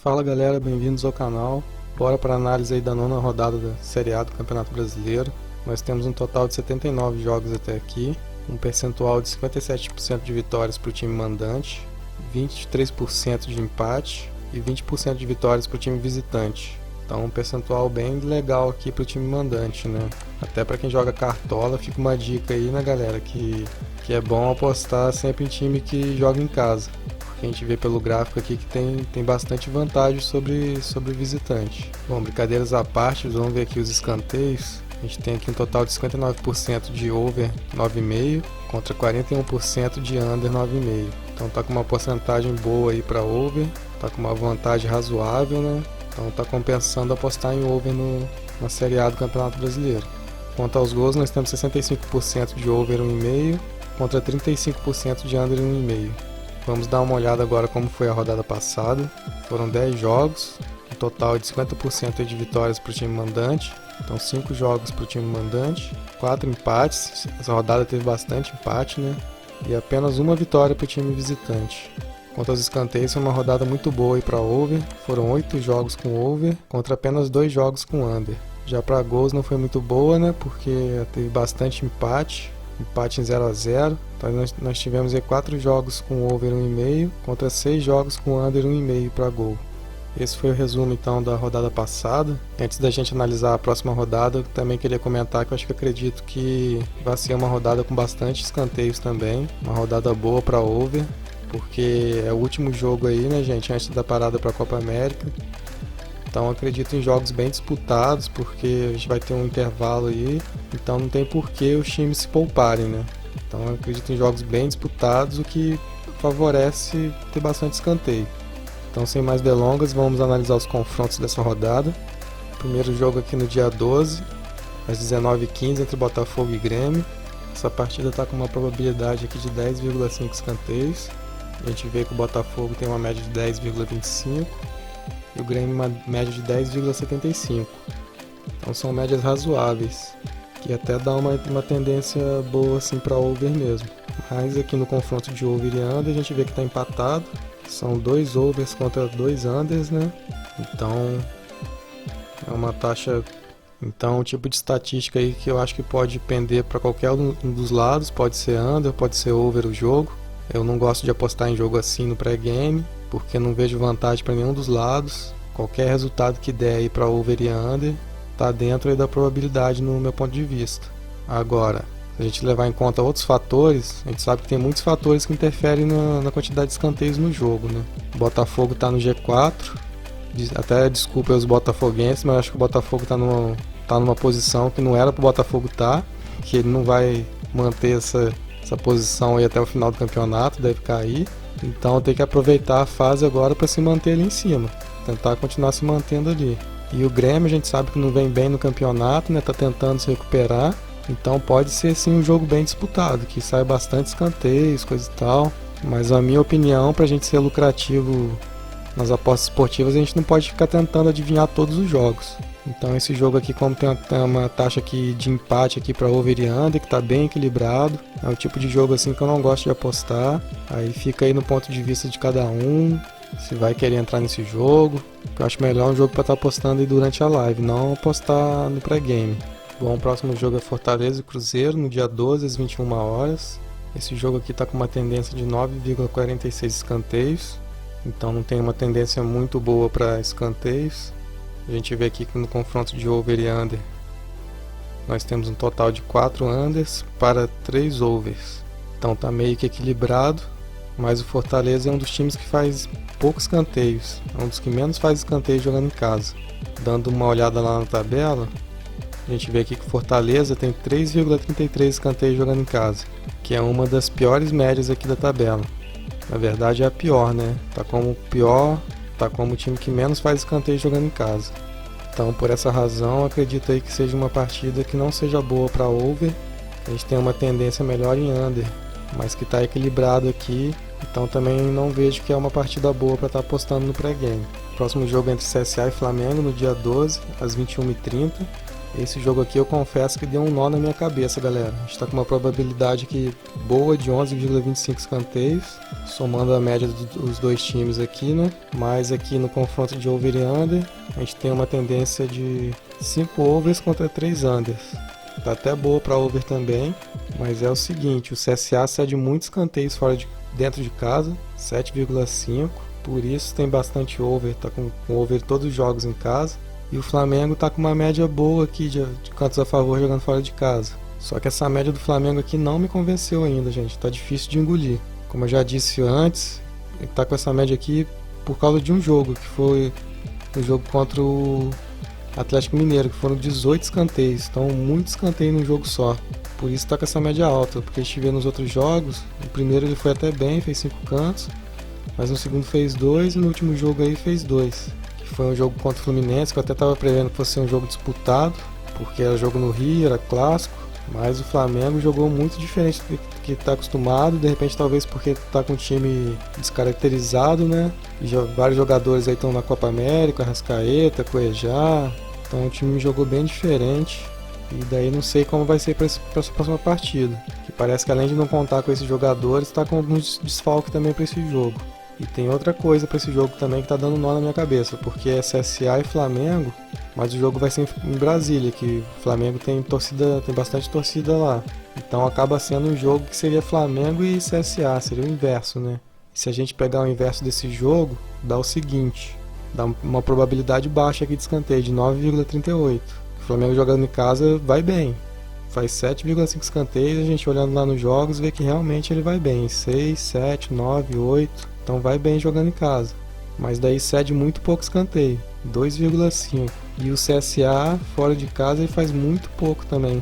Fala galera, bem-vindos ao canal. Bora para a análise aí da nona rodada da Série A do Campeonato Brasileiro. Nós temos um total de 79 jogos até aqui, um percentual de 57% de vitórias para o time mandante, 23% de empate e 20% de vitórias para o time visitante. Então um percentual bem legal aqui para o time mandante, né? Até para quem joga cartola, fica uma dica aí, né galera, que é bom apostar sempre em time que joga em casa. A gente vê pelo gráfico aqui que tem bastante vantagem sobre o visitante. Bom, brincadeiras à parte, vamos ver aqui os escanteios. A gente tem aqui um total de 59% de over 9,5 contra 41% de under 9,5. Então tá com uma porcentagem boa aí para over, tá com uma vantagem razoável, né? Então tá compensando apostar em over na Série A do Campeonato Brasileiro. Quanto aos gols, nós temos 65% de over 1,5 contra 35% de under 1,5. Vamos dar uma olhada agora como foi a rodada passada. Foram 10 jogos, um total de 50% de vitórias para o time mandante. Então 5 jogos para o time mandante, 4 empates, essa rodada teve bastante empate, né? E apenas uma vitória para o time visitante. Quanto aos escanteios, foi uma rodada muito boa para over. Foram 8 jogos com over, contra apenas 2 jogos com under. Já para gols não foi muito boa, né? Porque teve bastante empate em 0 a 0. Então nós tivemos aí 4 jogos com over 1,5 contra 6 jogos com under 1,5 para gol. Esse foi o resumo então da rodada passada. Antes da gente analisar a próxima rodada, eu também queria comentar que eu acredito que vai ser uma rodada com bastante escanteios também, uma rodada boa para over, porque é o último jogo aí, né, gente, antes da parada para a Copa América. Então acredito em jogos bem disputados, porque a gente vai ter um intervalo aí, então não tem por que os times se pouparem, né? Então eu acredito em jogos bem disputados, o que favorece ter bastante escanteio. Então sem mais delongas, vamos analisar os confrontos dessa rodada. Primeiro jogo aqui no dia 12, às 19h15, entre Botafogo e Grêmio. Essa partida está com uma probabilidade aqui de 10,5 escanteios. A gente vê que o Botafogo tem uma média de 10,25. E o Grêmio uma média de 10,75. Então são médias razoáveis, que até dá uma tendência boa assim para over mesmo. Mas aqui no confronto de over e under a gente vê que está empatado. São 2 overs contra 2 unders, né? Então é uma taxa. Então, um tipo de estatística aí que eu acho que pode pender para qualquer um dos lados. Pode ser under, pode ser over o jogo. Eu não gosto de apostar em jogo assim no pré-game, porque não vejo vantagem para nenhum dos lados. Qualquer resultado que der aí para over e under está dentro aí da probabilidade no meu ponto de vista. Agora, se a gente levar em conta outros fatores, a gente sabe que tem muitos fatores que interferem na quantidade de escanteios no jogo, né? O Botafogo está no G4, até desculpa os botafoguenses, mas acho que o Botafogo está numa posição que não era para o Botafogo estar, que ele não vai manter essa posição aí até o final do campeonato, deve cair. Então tem que aproveitar a fase agora para se manter ali em cima, tentar continuar se mantendo ali. E o Grêmio a gente sabe que não vem bem no campeonato, né? Tá tentando se recuperar, então pode ser sim um jogo bem disputado, que sai bastante escanteios, coisa e tal. Mas a minha opinião, para a gente ser lucrativo nas apostas esportivas, a gente não pode ficar tentando adivinhar todos os jogos. Então esse jogo aqui, como tem uma taxa aqui de empate aqui para over e under, que está bem equilibrado, é o tipo de jogo assim que eu não gosto de apostar. Aí fica aí no ponto de vista de cada um, se vai querer entrar nesse jogo. Eu acho melhor um jogo para estar apostando aí durante a live, não apostar no pré-game. Bom, o próximo jogo é Fortaleza e Cruzeiro, no dia 12 às 21 horas. Esse jogo aqui está com uma tendência de 9,46 escanteios, então não tem uma tendência muito boa para escanteios. A gente vê aqui que no confronto de over e under nós temos um total de 4 unders para 3 overs. Então tá meio que equilibrado, mas o Fortaleza é um dos times que faz poucos escanteios, é um dos que menos faz escanteios jogando em casa. Dando uma olhada lá na tabela, a gente vê aqui que o Fortaleza tem 3,33 escanteios jogando em casa, que é uma das piores médias aqui da tabela. Na verdade é a pior, né? Tá como o time que menos faz escanteio jogando em casa. Então, por essa razão, acredito aí que seja uma partida que não seja boa para over. A gente tem uma tendência melhor em under, mas que está equilibrado aqui. Então, também não vejo que é uma partida boa para estar apostando no pré-game. Próximo jogo é entre CSA e Flamengo, no dia 12, às 21h30. Esse jogo aqui eu confesso que deu um nó na minha cabeça, galera. A gente está com uma probabilidade aqui boa de 11,25 escanteios, somando a média dos dois times aqui, né? Mas aqui no confronto de over e under, a gente tem uma tendência de 5 overs contra 3 unders. Tá até boa para over também, mas é o seguinte, o CSA cede muitos escanteios dentro de casa, 7,5, por isso tem bastante over, tá com over todos os jogos em casa. E o Flamengo tá com uma média boa aqui de cantos a favor jogando fora de casa. Só que essa média do Flamengo aqui não me convenceu ainda, gente. Tá difícil de engolir. Como eu já disse antes, ele tá com essa média aqui por causa de um jogo, que foi o jogo contra o Atlético Mineiro, que foram 18 escanteios. Então, muito escanteio num jogo só. Por isso tá com essa média alta. Porque a gente vê nos outros jogos, no primeiro ele foi até bem, fez 5 cantos. Mas no segundo fez 2 e no último jogo aí fez 2. Foi um jogo contra o Fluminense, que eu até estava prevendo que fosse um jogo disputado, porque era jogo no Rio, era clássico, mas o Flamengo jogou muito diferente do que está acostumado, de repente talvez porque está com um time descaracterizado, né? E vários jogadores aí estão na Copa América, Arrascaeta, Cuejá, então o time jogou bem diferente, e daí não sei como vai ser para essa próxima partida, que parece que além de não contar com esses jogadores, está com alguns desfalques também para esse jogo. E tem outra coisa para esse jogo também que tá dando nó na minha cabeça, porque é CSA e Flamengo, mas o jogo vai ser em Brasília, que o Flamengo tem bastante torcida lá. Então acaba sendo um jogo que seria Flamengo e CSA, seria o inverso, né? E se a gente pegar o inverso desse jogo, dá o seguinte, dá uma probabilidade baixa aqui de escanteio, de 9,38. O Flamengo jogando em casa vai bem. Faz 7,5 escanteios, a gente olhando lá nos jogos vê que realmente ele vai bem, 6, 7, 9, 8... Então vai bem jogando em casa, mas daí cede muito pouco escanteio, 2,5. E o CSA fora de casa ele faz muito pouco também,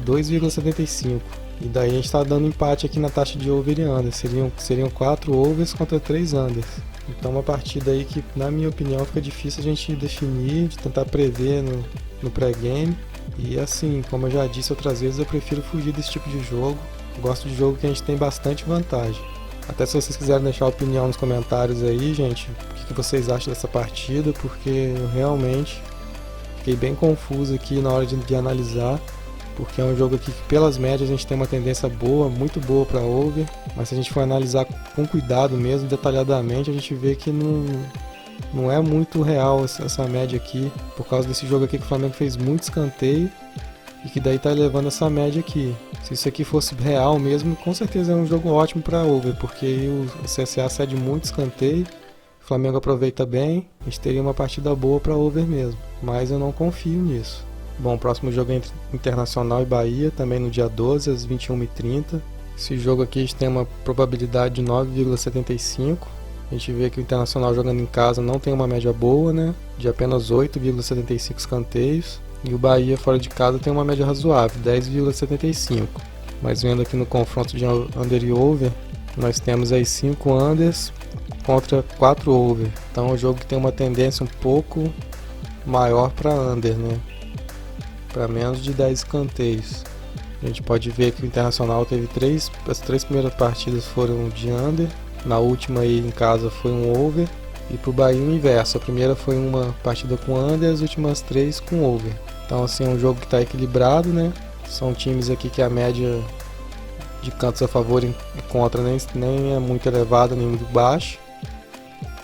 2,75. E daí a gente está dando empate aqui na taxa de over e under, seriam 4 overs contra 3 unders. Então uma partida aí que na minha opinião fica difícil a gente definir, de tentar prever no pré-game. E assim, como eu já disse outras vezes, eu prefiro fugir desse tipo de jogo, gosto de jogo que a gente tem bastante vantagem. Até se vocês quiserem deixar a opinião nos comentários aí, gente, o que vocês acham dessa partida, porque eu realmente fiquei bem confuso aqui na hora de analisar, porque é um jogo aqui que pelas médias a gente tem uma tendência boa, muito boa para over, mas se a gente for analisar com cuidado mesmo, detalhadamente, a gente vê que não é muito real essa média aqui, por causa desse jogo aqui que o Flamengo fez muito escanteio, e que daí tá elevando essa média aqui. Se isso aqui fosse real mesmo, com certeza é um jogo ótimo para over, porque o CSA cede muito escanteio, o Flamengo aproveita bem, a gente teria uma partida boa para over mesmo, mas eu não confio nisso. Bom, o próximo jogo é entre Internacional e Bahia, também no dia 12, às 21h30. Esse jogo aqui a gente tem uma probabilidade de 9,75. A gente vê que o Internacional jogando em casa não tem uma média boa, né? De apenas 8,75 escanteios. E o Bahia fora de casa tem uma média razoável, 10,75. Mas vendo aqui no confronto de under e over, nós temos aí 5 unders contra 4 over. Então é um jogo que tem uma tendência um pouco maior para under, né? Para menos de 10 escanteios. A gente pode ver que o Internacional teve as 3 primeiras partidas foram de under, na última aí em casa foi um over. E pro Bahia o inverso, a primeira foi uma partida com under, as últimas 3 com over. Então assim, é um jogo que está equilibrado, né? São times aqui que a média de cantos a favor e contra nem é muito elevada, nem muito baixa.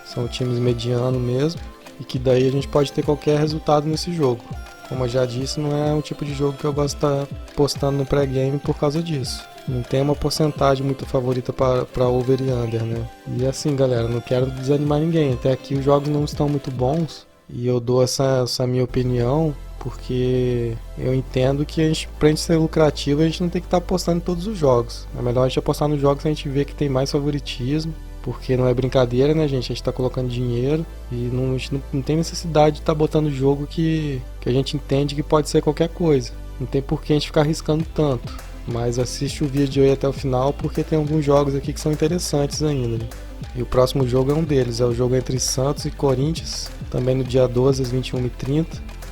São times medianos mesmo. E que daí a gente pode ter qualquer resultado nesse jogo. Como eu já disse, não é um tipo de jogo que eu gosto de estar postando no pré-game por causa disso. Não tem uma porcentagem muito favorita para over e under, né? E assim, galera, não quero desanimar ninguém. Até aqui os jogos não estão muito bons. E eu dou essa minha opinião porque eu entendo que pra gente ser lucrativo, a gente não tem que estar apostando em todos os jogos. É melhor a gente apostar nos jogos que a gente vê que tem mais favoritismo. Porque não é brincadeira, né, gente? A gente tá colocando dinheiro e a gente não tem necessidade de estar botando jogo que a gente entende que pode ser qualquer coisa. Não tem por que a gente ficar arriscando tanto. Mas assiste o vídeo aí até o final porque tem alguns jogos aqui que são interessantes ainda, né? E o próximo jogo é um deles, é o jogo entre Santos e Corinthians, também no dia 12 às 21h30.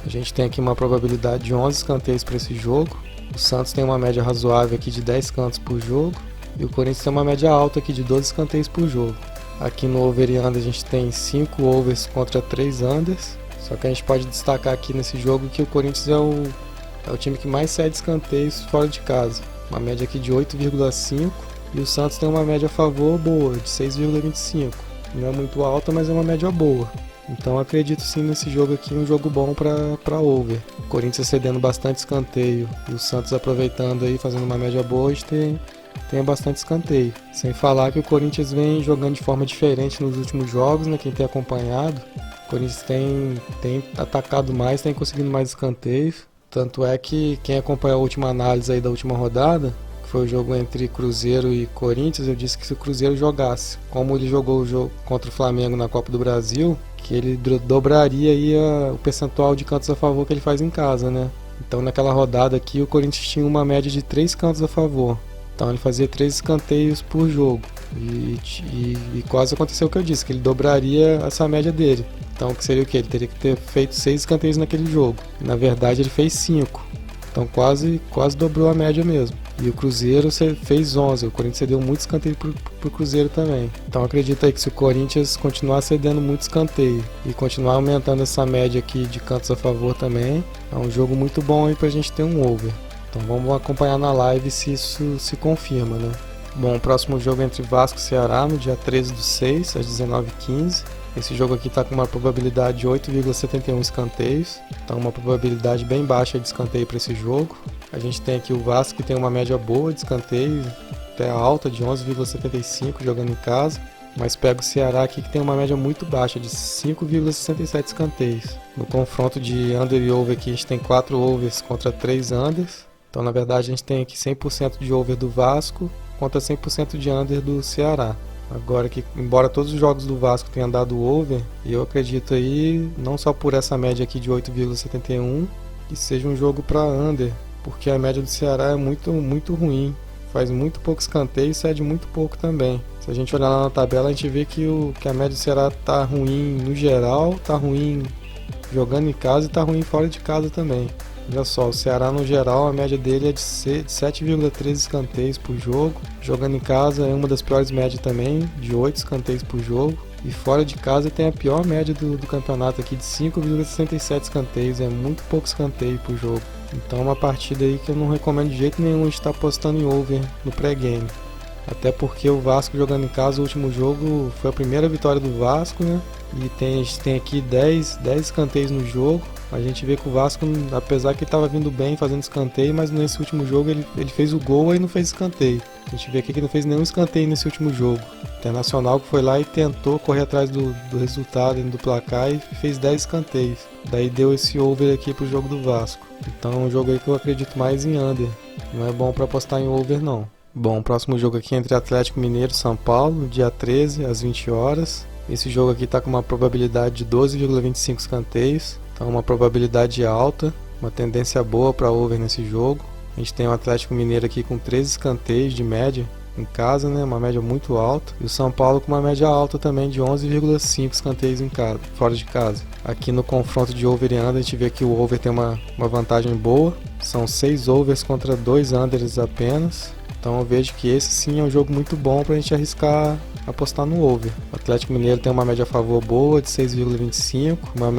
A gente tem aqui uma probabilidade de 11 escanteios para esse jogo. O Santos tem uma média razoável aqui de 10 cantos por jogo. E o Corinthians tem uma média alta aqui de 12 escanteios por jogo. Aqui no over e under a gente tem 5 overs contra 3 unders. Só que a gente pode destacar aqui nesse jogo que o Corinthians é é o time que mais cede escanteios fora de casa, uma média aqui de 8,5, e o Santos tem uma média a favor boa, de 6,25. Não é muito alta, mas é uma média boa. Então acredito sim nesse jogo aqui, um jogo bom para over. O Corinthians cedendo bastante escanteio e o Santos aproveitando aí, fazendo uma média boa, a gente tem bastante escanteio. Sem falar que o Corinthians vem jogando de forma diferente nos últimos jogos, né? Quem tem acompanhado, o Corinthians tem atacado mais, tem conseguido mais escanteios. Tanto é que quem acompanhou a última análise aí da última rodada, que foi o jogo entre Cruzeiro e Corinthians, eu disse que se o Cruzeiro jogasse como ele jogou o jogo contra o Flamengo na Copa do Brasil, que ele dobraria aí o percentual de cantos a favor que ele faz em casa, né? Então naquela rodada aqui o Corinthians tinha uma média de 3 cantos a favor. Então ele fazia 3 escanteios por jogo. E quase aconteceu o que eu disse, que ele dobraria essa média dele. Então que seria o que? Ele teria que ter feito 6 escanteios naquele jogo. E, na verdade ele fez 5. Então quase dobrou a média mesmo. E o Cruzeiro fez 11. O Corinthians cedeu muito escanteio pro Cruzeiro também. Então acredito aí que se o Corinthians continuar cedendo muito escanteio e continuar aumentando essa média aqui de cantos a favor também, é um jogo muito bom aí pra gente ter um over. Então vamos acompanhar na live se isso se confirma, né? Bom, o próximo jogo é entre Vasco e Ceará no dia 13/6, às 19h15. Esse jogo aqui está com uma probabilidade de 8,71 escanteios, então uma probabilidade bem baixa de escanteio para esse jogo. A gente tem aqui o Vasco que tem uma média boa de escanteio, até alta de 11,75 jogando em casa, mas pega o Ceará aqui que tem uma média muito baixa de 5,67 escanteios. No confronto de under e over aqui a gente tem 4 overs contra 3 unders, então na verdade a gente tem aqui 100% de over do Vasco contra 100% de under do Ceará. Agora que, embora todos os jogos do Vasco tenham dado over, eu acredito aí, não só por essa média aqui de 8,71, que seja um jogo para under, porque a média do Ceará é muito ruim, faz muito pouco escanteio e cede muito pouco também. Se a gente olhar lá na tabela, a gente vê que a média do Ceará tá ruim no geral, tá ruim jogando em casa e tá ruim fora de casa também. Olha só, o Ceará no geral, a média dele é de 7,13 escanteios por jogo. Jogando em casa é uma das piores médias também, de 8 escanteios por jogo. E fora de casa tem a pior média do campeonato aqui, de 5,67 escanteios. É muito pouco escanteio por jogo. Então é uma partida aí que eu não recomendo de jeito nenhum a gente estar apostando em over no pré-game. Até porque o Vasco jogando em casa, o último jogo foi a primeira vitória do Vasco, né? E a gente tem aqui 10 escanteios no jogo. A gente vê que o Vasco, apesar que ele estava vindo bem fazendo escanteio, mas nesse último jogo ele fez o gol e não fez escanteio. A gente vê aqui que não fez nenhum escanteio nesse último jogo. O Internacional que foi lá e tentou correr atrás do resultado, do placar, e fez 10 escanteios. Daí deu esse over aqui pro jogo do Vasco. Então é um jogo aí que eu acredito mais em under. Não é bom para apostar em over não. Bom, o próximo jogo aqui é entre Atlético Mineiro e São Paulo, dia 13 às 20 horas. Esse jogo aqui está com uma probabilidade de 12,25 escanteios. Então uma probabilidade alta, uma tendência boa para over nesse jogo. A gente tem o Atlético Mineiro aqui com 13 escanteios de média em casa, né? Uma média muito alta. E o São Paulo com uma média alta também de 11,5 escanteios em casa, fora de casa. Aqui no confronto de over e under, a gente vê que o over tem uma vantagem boa. São 6 overs contra 2 unders apenas. Então eu vejo que esse sim é um jogo muito bom para a gente arriscar apostar no over. O Atlético Mineiro tem uma média a favor boa de 6,25, uma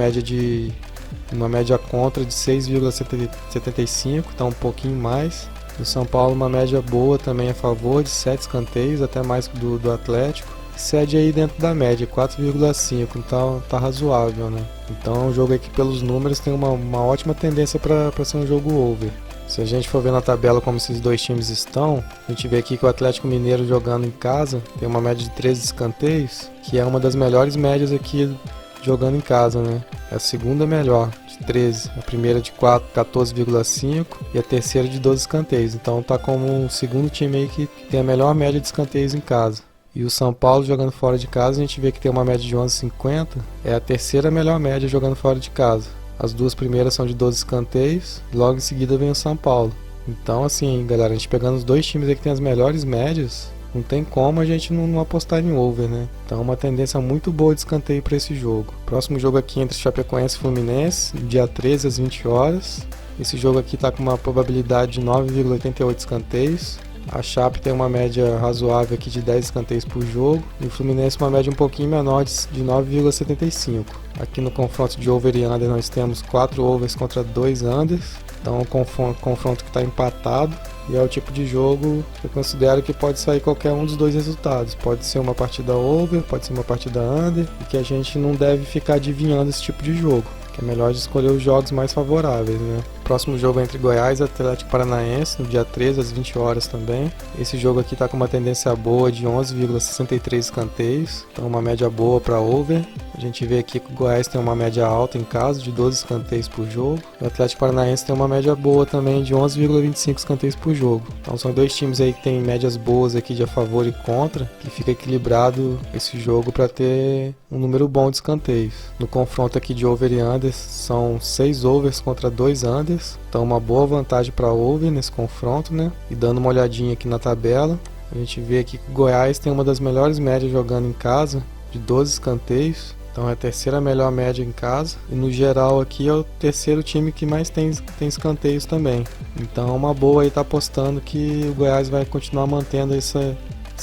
média contra de 6,75, então um pouquinho mais. O São Paulo uma média boa também a favor de 7 escanteios, até mais que do Atlético. Cede aí dentro da média, 4,5, então tá razoável, né? Então é um jogo aí que pelos números tem uma ótima tendência para ser um jogo over. Se a gente for ver na tabela como esses dois times estão, a gente vê aqui que o Atlético Mineiro jogando em casa tem uma média de 13 escanteios, que é uma das melhores médias aqui jogando em casa, né? É a segunda melhor, de 13, a primeira de 14,5 e a terceira de 12 escanteios. Então tá como o segundo time aí que tem a melhor média de escanteios em casa. E o São Paulo jogando fora de casa, a gente vê que tem uma média de 11,50, é a terceira melhor média jogando fora de casa. As duas primeiras são de 12 escanteios, e logo em seguida vem o São Paulo. Então assim, galera, a gente pegando os dois times aí que tem as melhores médias, não tem como a gente não apostar em over, né? Então uma tendência muito boa de escanteio para esse jogo. Próximo jogo aqui entre Chapecoense e Fluminense, dia 13 às 20 horas. Esse jogo aqui está com uma probabilidade de 9,88 escanteios. A Chape tem uma média razoável aqui de 10 escanteios por jogo e o Fluminense uma média um pouquinho menor de 9,75. Aqui no confronto de over e under nós temos 4 overs contra 2 unders, então é um confronto que está empatado e é o tipo de jogo que eu considero que pode sair qualquer um dos dois resultados. Pode ser uma partida over, pode ser uma partida under e que a gente não deve ficar adivinhando esse tipo de jogo, que é melhor escolher os jogos mais favoráveis, né? Próximo jogo é entre Goiás e Atlético Paranaense, no dia 13 às 20 horas também. Esse jogo aqui está com uma tendência boa de 11,63 escanteios, então uma média boa para over. A gente vê aqui que o Goiás tem uma média alta em casa, de 12 escanteios por jogo. O Atlético Paranaense tem uma média boa também de 11,25 escanteios por jogo. Então são dois times aí que tem médias boas aqui de a favor e contra, que fica equilibrado esse jogo para ter um número bom de escanteios. No confronto aqui de over e under, são 6 overs contra 2 unders, então uma boa vantagem para over nesse confronto, né? E dando uma olhadinha aqui na tabela, a gente vê aqui que o Goiás tem uma das melhores médias jogando em casa, de 12 escanteios. Então é a terceira melhor média em casa. E no geral aqui é o terceiro time que mais tem escanteios também. Então é uma boa aí tá apostando que o Goiás vai continuar mantendo esse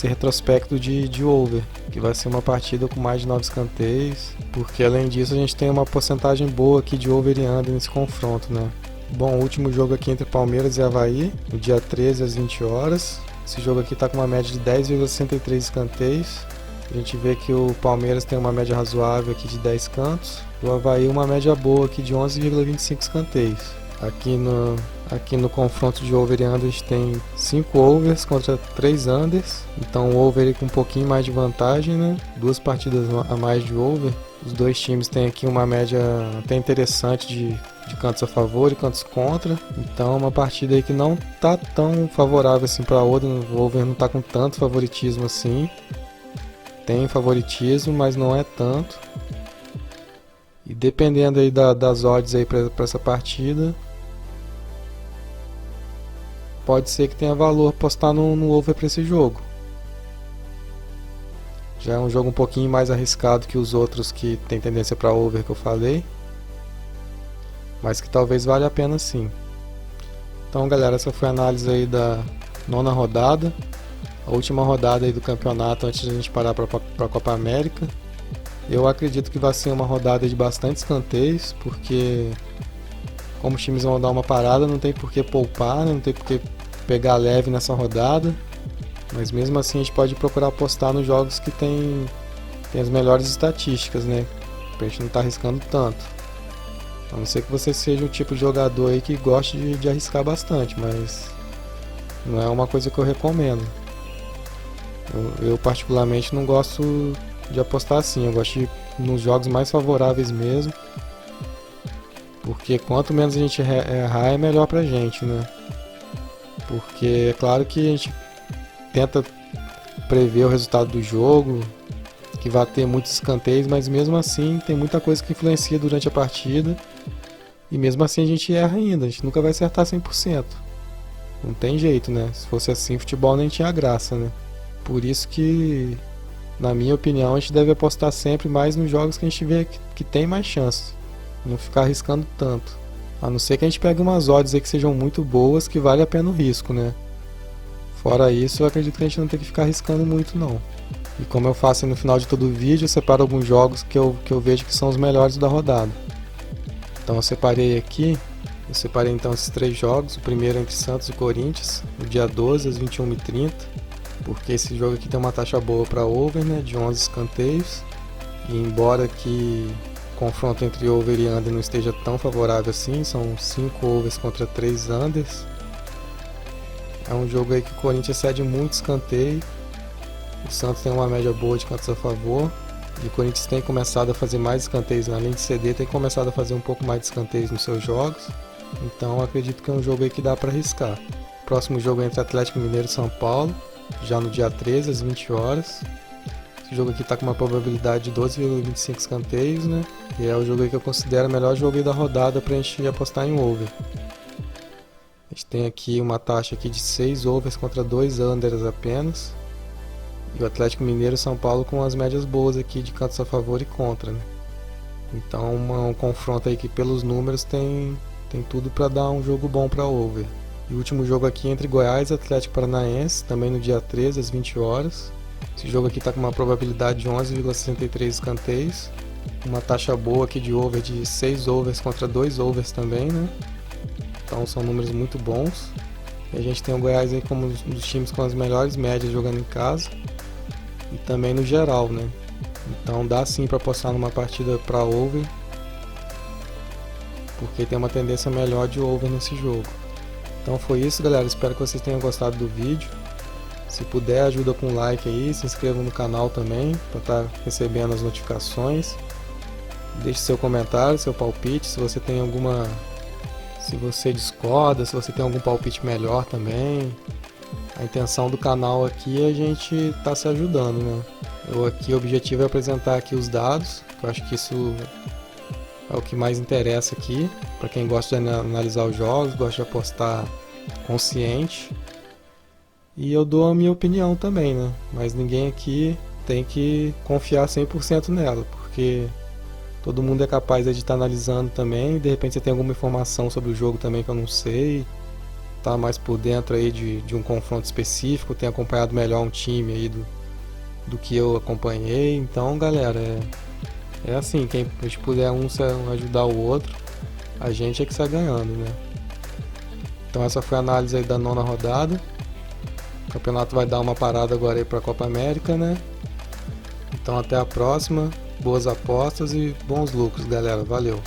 retrospecto de over, que vai ser uma partida com mais de 9 escanteios, porque além disso a gente tem uma porcentagem boa aqui de over e under nesse confronto, né? Bom, o último jogo aqui entre Palmeiras e Avaí, no dia 13 às 20 horas. Esse jogo aqui está com uma média de 10,63 escanteios. A gente vê que o Palmeiras tem uma média razoável aqui de 10 cantos, e o Avaí uma média boa aqui de 11,25 escanteios. Aqui no confronto de over e under a gente tem 5 overs contra 3 unders, então o over com um pouquinho mais de vantagem, né? 2 partidas a mais de over. Os dois times têm aqui uma média até interessante de cantos a favor e cantos contra, então é uma partida aí que não tá tão favorável assim para o over não tá com tanto favoritismo assim. Tem favoritismo, mas não é tanto. E dependendo aí das odds aí para essa partida, pode ser que tenha valor apostar no over para esse jogo. Já é um jogo um pouquinho mais arriscado que os outros que tem tendência para over que eu falei, mas que talvez valha a pena sim. Então galera, essa foi a análise aí da 9ª rodada, a última rodada aí do campeonato antes de a gente parar para a Copa América. Eu acredito que vai ser uma rodada de bastante escanteios, porque como os times vão dar uma parada, não tem por que poupar, né? Não tem por que pegar leve nessa rodada, mas mesmo assim a gente pode procurar apostar nos jogos que tem as melhores estatísticas, né? Pra gente não estar arriscando tanto. A não ser que você seja um tipo de jogador aí que goste de arriscar bastante, mas não é uma coisa que eu recomendo. Eu particularmente não gosto de apostar assim, eu gosto de ir nos jogos mais favoráveis mesmo, porque quanto menos a gente errar é melhor pra gente, né? Porque é claro que a gente tenta prever o resultado do jogo, que vai ter muitos escanteios, mas mesmo assim tem muita coisa que influencia durante a partida, e mesmo assim a gente erra ainda, a gente nunca vai acertar 100%. Não tem jeito, né? Se fosse assim, futebol nem tinha graça, né? Por isso que, na minha opinião, a gente deve apostar sempre mais nos jogos que a gente vê que tem mais chances. Não ficar arriscando tanto. A não ser que a gente pegue umas odds aí que sejam muito boas, que vale a pena o risco, né? Fora isso, eu acredito que a gente não tem que ficar arriscando muito, não. E como eu faço no final de todo o vídeo, eu separo alguns jogos que eu vejo que são os melhores da rodada. Então eu separei aqui, então esses 3 jogos. O primeiro é entre Santos e Corinthians, no dia 12 às 21h30. Porque esse jogo aqui tem uma taxa boa para over, né, de 11 escanteios, e embora que o confronto entre over e under não esteja tão favorável assim, são 5 overs contra 3 unders, é um jogo aí que o Corinthians cede muito escanteio, o Santos tem uma média boa de cantos a favor, e o Corinthians tem começado a fazer mais escanteios, além de ceder, tem começado a fazer um pouco mais de escanteios nos seus jogos, então eu acredito que é um jogo aí que dá para arriscar. O próximo jogo é entre Atlético Mineiro e São Paulo, já no dia 13 às 20 horas. Esse jogo aqui está com uma probabilidade de 12,25 escanteios, né? E é o jogo aí que eu considero o melhor jogo aí da rodada para a gente apostar em over. A gente tem aqui uma taxa aqui de 6 overs contra 2 unders apenas. E o Atlético Mineiro e São Paulo com as médias boas aqui de cantos a favor e contra, né? Então um confronto aí que pelos números tem tudo para dar um jogo bom para over. E o último jogo aqui entre Goiás e Atlético Paranaense, também no dia 13 às 20 horas. Esse jogo aqui está com uma probabilidade de 11,63 escanteios. Uma taxa boa aqui de over de 6 overs contra 2 overs também, né? Então são números muito bons. E a gente tem o Goiás aí como um dos times com as melhores médias jogando em casa. E também no geral, né? Então dá sim para apostar numa partida para over, porque tem uma tendência melhor de over nesse jogo. Então foi isso, galera, espero que vocês tenham gostado do vídeo. Se puder, ajuda com um like aí, se inscreva no canal também para estar recebendo as notificações. Deixe seu comentário, seu palpite, se você tem alguma, se você discorda, se você tem algum palpite melhor também. A intenção do canal aqui é a gente tá se ajudando, né? O objetivo é apresentar aqui os dados, que eu acho que isso é o que mais interessa aqui, para quem gosta de analisar os jogos, gosta de apostar consciente. E eu dou a minha opinião também, né? Mas ninguém aqui tem que confiar 100% nela, porque todo mundo é capaz de estar analisando também, de repente você tem alguma informação sobre o jogo também que eu não sei, tá mais por dentro aí de um confronto específico, tem acompanhado melhor um time aí do que eu acompanhei. Então, galera, é assim, quem a gente puder um ajudar o outro, a gente é que sai ganhando, né? Então essa foi a análise aí da 9ª rodada. O campeonato vai dar uma parada agora aí pra Copa América, né? Então até a próxima, boas apostas e bons lucros, galera. Valeu!